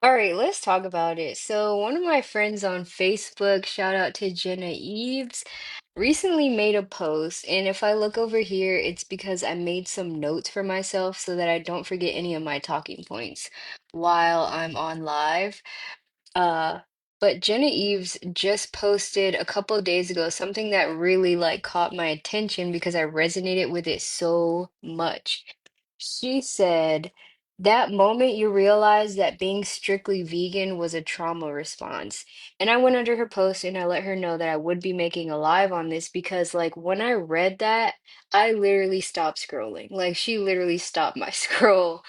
All right, let's talk about it. So, one of my friends on Facebook, shout out to Jenna Eves, recently made a post. And if I look over here, it's because I made some notes for myself so that I don't forget any of my talking points while I'm on live. Uh, but Jenna Eves just posted a couple of days ago something that really like caught my attention because I resonated with it so much. She said, that moment you realized that being strictly vegan was a trauma response. And I went under her post and I let her know that I would be making a live on this because, like, when I read that, I literally stopped scrolling. Like, she literally stopped my scroll.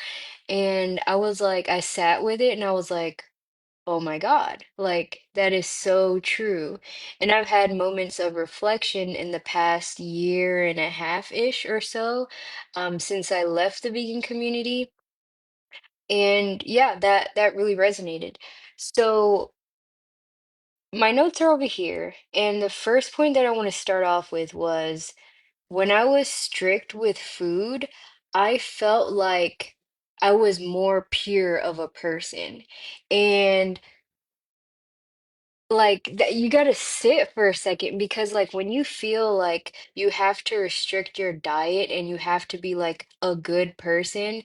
And I was like, I sat with it and I was like, oh my God, like that is so true. And I've had moments of reflection in the past year and a half-ish or so, since I left the vegan community. And yeah, that really resonated. So my notes are over here, and the first point that I want to start off with was when I was strict with food, I felt like I was more pure of a person. And like that you got to sit for a second because like when you feel like you have to restrict your diet and you have to be like a good person,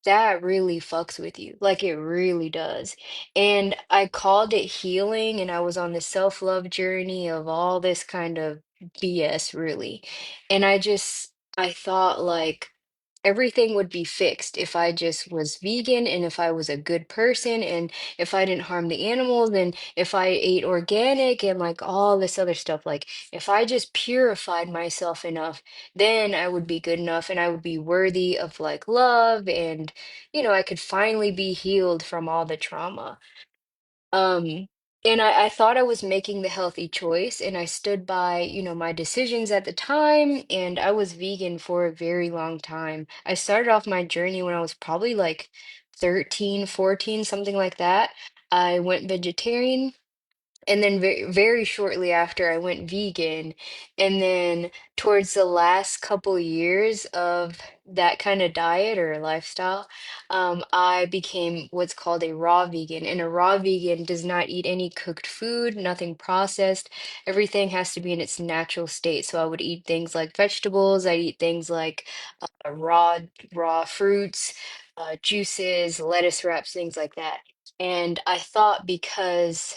that really fucks with you. Like it really does. And I called it healing and I was on this self-love journey of all this kind of BS really. And I thought like everything would be fixed if I just was vegan and if I was a good person and if I didn't harm the animals and if I ate organic and like all this other stuff. Like if I just purified myself enough, then I would be good enough and I would be worthy of like love and I could finally be healed from all the trauma. Um, and I thought I was making the healthy choice, and I stood by, my decisions at the time, and I was vegan for a very long time. I started off my journey when I was probably like 13, 14, something like that. I went vegetarian and then very shortly after, I went vegan. And then towards the last couple years of that kind of diet or lifestyle, I became what's called a raw vegan. And a raw vegan does not eat any cooked food, nothing processed. Everything has to be in its natural state. So I would eat things like vegetables. I eat things like raw fruits, juices, lettuce wraps, things like that. And I thought because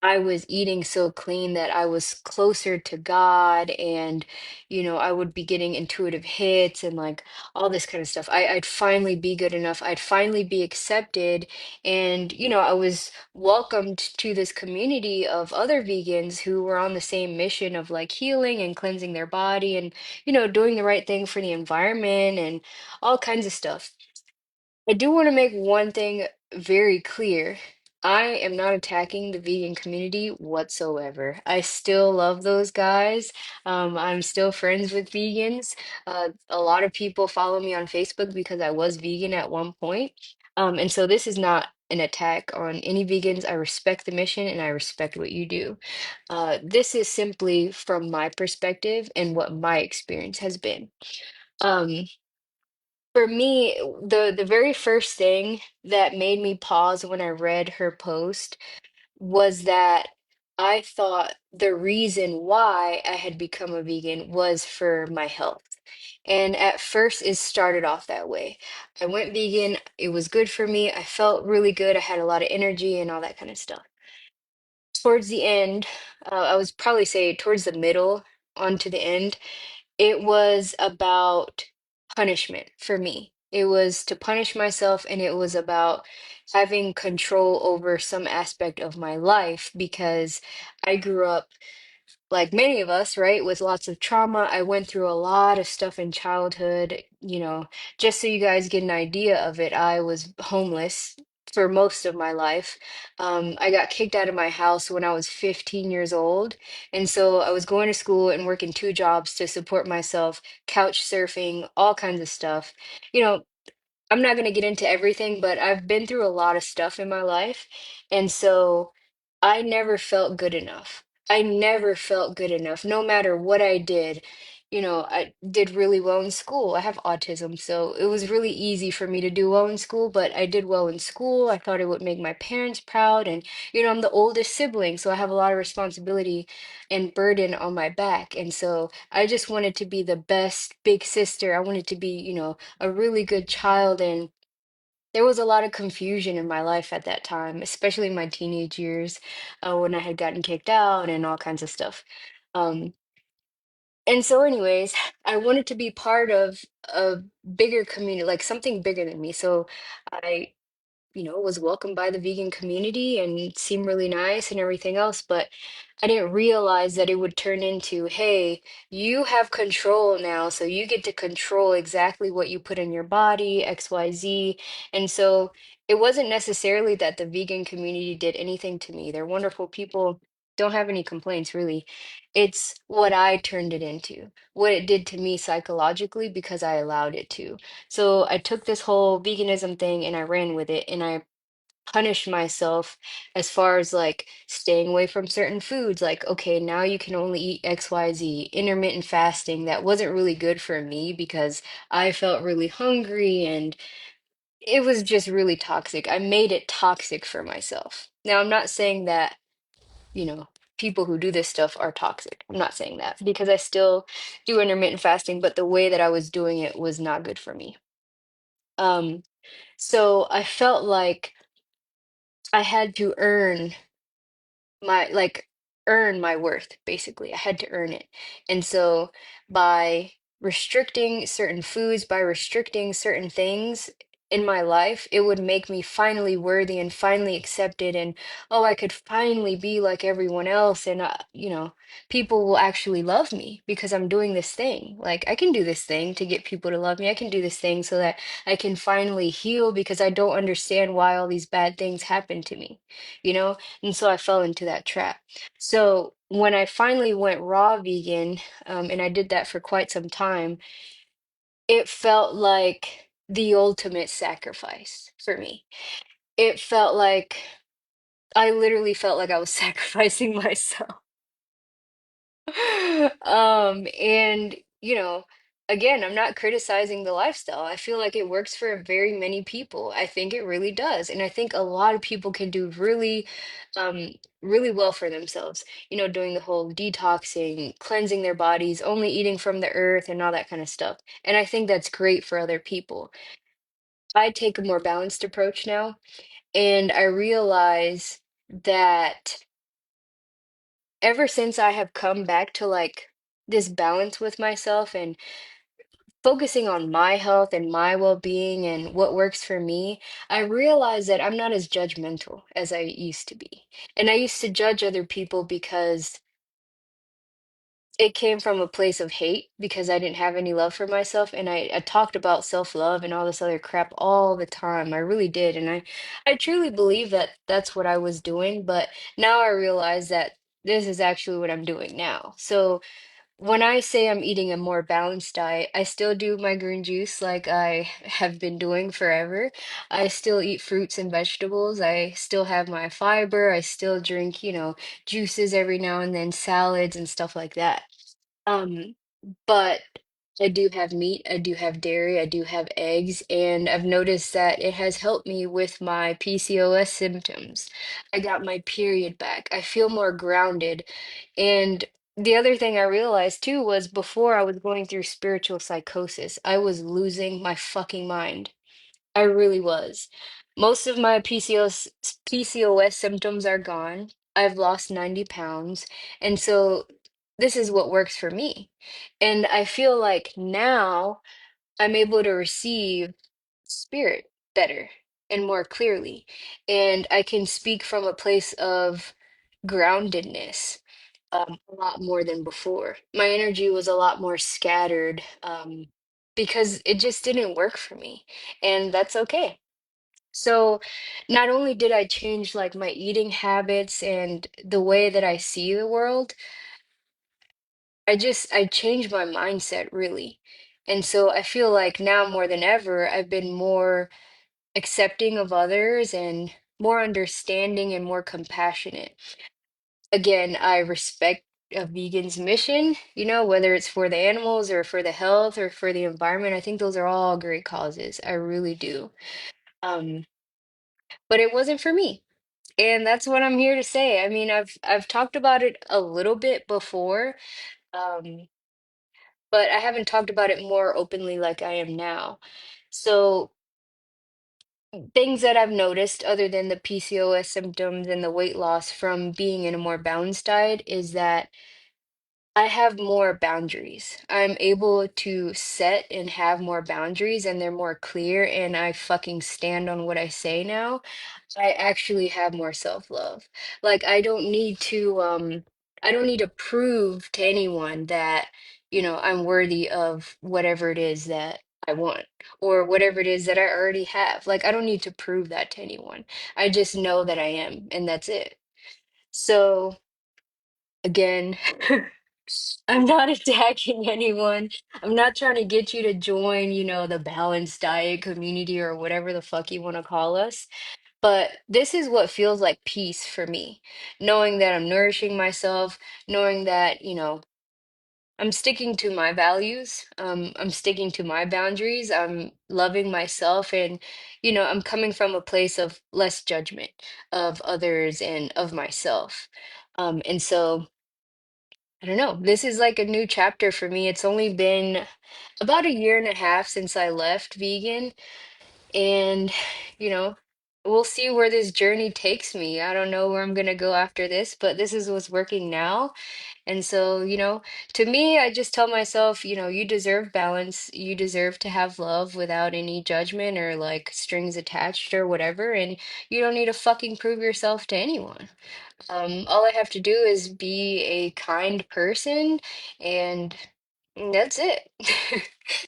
I was eating so clean that I was closer to God and I would be getting intuitive hits and like all this kind of stuff. I'd finally be good enough. I'd finally be accepted. And I was welcomed to this community of other vegans who were on the same mission of like healing and cleansing their body and, doing the right thing for the environment and all kinds of stuff. I do want to make one thing very clear. I am not attacking the vegan community whatsoever. I still love those guys. I'm still friends with vegans. A lot of people follow me on Facebook because I was vegan at one point. And so this is not an attack on any vegans. I respect the mission and I respect what you do. This is simply from my perspective and what my experience has been. Um, for me, the very first thing that made me pause when I read her post was that I thought the reason why I had become a vegan was for my health. And at first, it started off that way. I went vegan, it was good for me. I felt really good. I had a lot of energy and all that kind of stuff. Towards the end, I was probably say towards the middle onto the end, it was about punishment for me. It was to punish myself, and it was about having control over some aspect of my life because I grew up like many of us, right, with lots of trauma. I went through a lot of stuff in childhood. Just so you guys get an idea of it, I was homeless for most of my life. I got kicked out of my house when I was 15 years old. And so I was going to school and working two jobs to support myself, couch surfing, all kinds of stuff. You know, I'm not going to get into everything, but I've been through a lot of stuff in my life. And so I never felt good enough. I never felt good enough, no matter what I did. I did really well in school. I have autism, so it was really easy for me to do well in school, but I did well in school. I thought it would make my parents proud. And, I'm the oldest sibling, so I have a lot of responsibility and burden on my back. And so I just wanted to be the best big sister. I wanted to be, a really good child. And there was a lot of confusion in my life at that time, especially in my teenage years, when I had gotten kicked out and all kinds of stuff. Um, and so, anyways, I wanted to be part of a bigger community, like something bigger than me. So I was welcomed by the vegan community and seemed really nice and everything else, but I didn't realize that it would turn into, hey, you have control now, so you get to control exactly what you put in your body, XYZ. And so it wasn't necessarily that the vegan community did anything to me. They're wonderful people, don't have any complaints really. It's what I turned it into, what it did to me psychologically because I allowed it to. So I took this whole veganism thing and I ran with it and I punished myself as far as like staying away from certain foods. Like, okay, now you can only eat XYZ, intermittent fasting. That wasn't really good for me because I felt really hungry and it was just really toxic. I made it toxic for myself. Now, I'm not saying that, you know, people who do this stuff are toxic. I'm not saying that because I still do intermittent fasting, but the way that I was doing it was not good for me. Um, so I felt like I had to my like earn my worth, basically. I had to earn it. And so by restricting certain foods, by restricting certain things in my life, it would make me finally worthy and finally accepted. And oh, I could finally be like everyone else. And people will actually love me because I'm doing this thing. Like I can do this thing to get people to love me. I can do this thing so that I can finally heal because I don't understand why all these bad things happen to me, you know? And so I fell into that trap. So when I finally went raw vegan, and I did that for quite some time, it felt like the ultimate sacrifice for me. It felt like I literally felt like I was sacrificing myself. And again, I'm not criticizing the lifestyle. I feel like it works for very many people. I think it really does. And I think a lot of people can do um, really well for themselves, doing the whole detoxing, cleansing their bodies, only eating from the earth and all that kind of stuff. And I think that's great for other people. I take a more balanced approach now, and I realize that ever since I have come back to like this balance with myself and focusing on my health and my well-being and what works for me, I realize that I'm not as judgmental as I used to be. And I used to judge other people because it came from a place of hate because I didn't have any love for myself. And I talked about self-love and all this other crap all the time. I really did. And I truly believe that that's what I was doing. But now I realize that this is actually what I'm doing now. So when I say I'm eating a more balanced diet, I still do my green juice like I have been doing forever. I still eat fruits and vegetables. I still have my fiber. I still drink, juices every now and then, salads and stuff like that. Um, but I do have meat, I do have dairy, I do have eggs, and I've noticed that it has helped me with my PCOS symptoms. I got my period back. I feel more grounded. And the other thing I realized too was before I was going through spiritual psychosis, I was losing my fucking mind. I really was. Most of my PCOS symptoms are gone. I've lost 90 pounds. And so this is what works for me. And I feel like now I'm able to receive spirit better and more clearly. And I can speak from a place of groundedness a lot more than before. My energy was a lot more scattered because it just didn't work for me. And that's okay. So not only did I change like my eating habits and the way that I see the world, I changed my mindset really. And so I feel like now more than ever, I've been more accepting of others and more understanding and more compassionate. Again, I respect a vegan's mission, whether it's for the animals or for the health or for the environment. I think those are all great causes. I really do. Um, but it wasn't for me. And that's what I'm here to say. I mean, I've talked about it a little bit before, um, but I haven't talked about it more openly like I am now. So things that I've noticed other than the PCOS symptoms and the weight loss from being in a more balanced diet is that I have more boundaries. I'm able to set and have more boundaries, and they're more clear, and I fucking stand on what I say now. I actually have more self-love. Like I don't need to prove to anyone that, I'm worthy of whatever it is that I want or whatever it is that I already have. Like I don't need to prove that to anyone. I just know that I am, and that's it. So again, I'm not attacking anyone. I'm not trying to get you to join, the balanced diet community or whatever the fuck you want to call us. But this is what feels like peace for me. Knowing that I'm nourishing myself, knowing that, I'm sticking to my values. I'm sticking to my boundaries. I'm loving myself and, I'm coming from a place of less judgment of others and of myself. And so I don't know. This is like a new chapter for me. It's only been about a year and a half since I left vegan, and you know, we'll see where this journey takes me. I don't know where I'm gonna go after this, but this is what's working now. And so, to me, I just tell myself, you deserve balance. You deserve to have love without any judgment or like strings attached or whatever, and you don't need to fucking prove yourself to anyone. All I have to do is be a kind person, and that's it.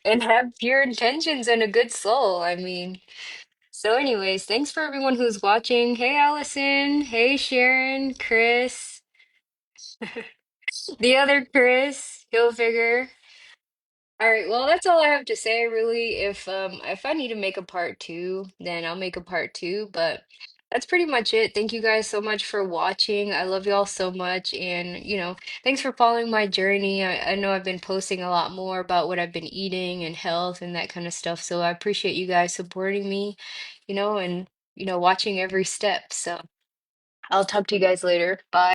And have pure intentions and a good soul. I mean, so anyways, thanks for everyone who's watching. Hey, Allison. Hey, Sharon, Chris, the other Chris, Hilfiger. All right, well, that's all I have to say, really. If I need to make a part two, then I'll make a part two, but that's pretty much it. Thank you guys so much for watching. I love y'all so much, and thanks for following my journey. I know I've been posting a lot more about what I've been eating and health and that kind of stuff, so I appreciate you guys supporting me, and watching every step. So I'll talk to you guys later. Bye.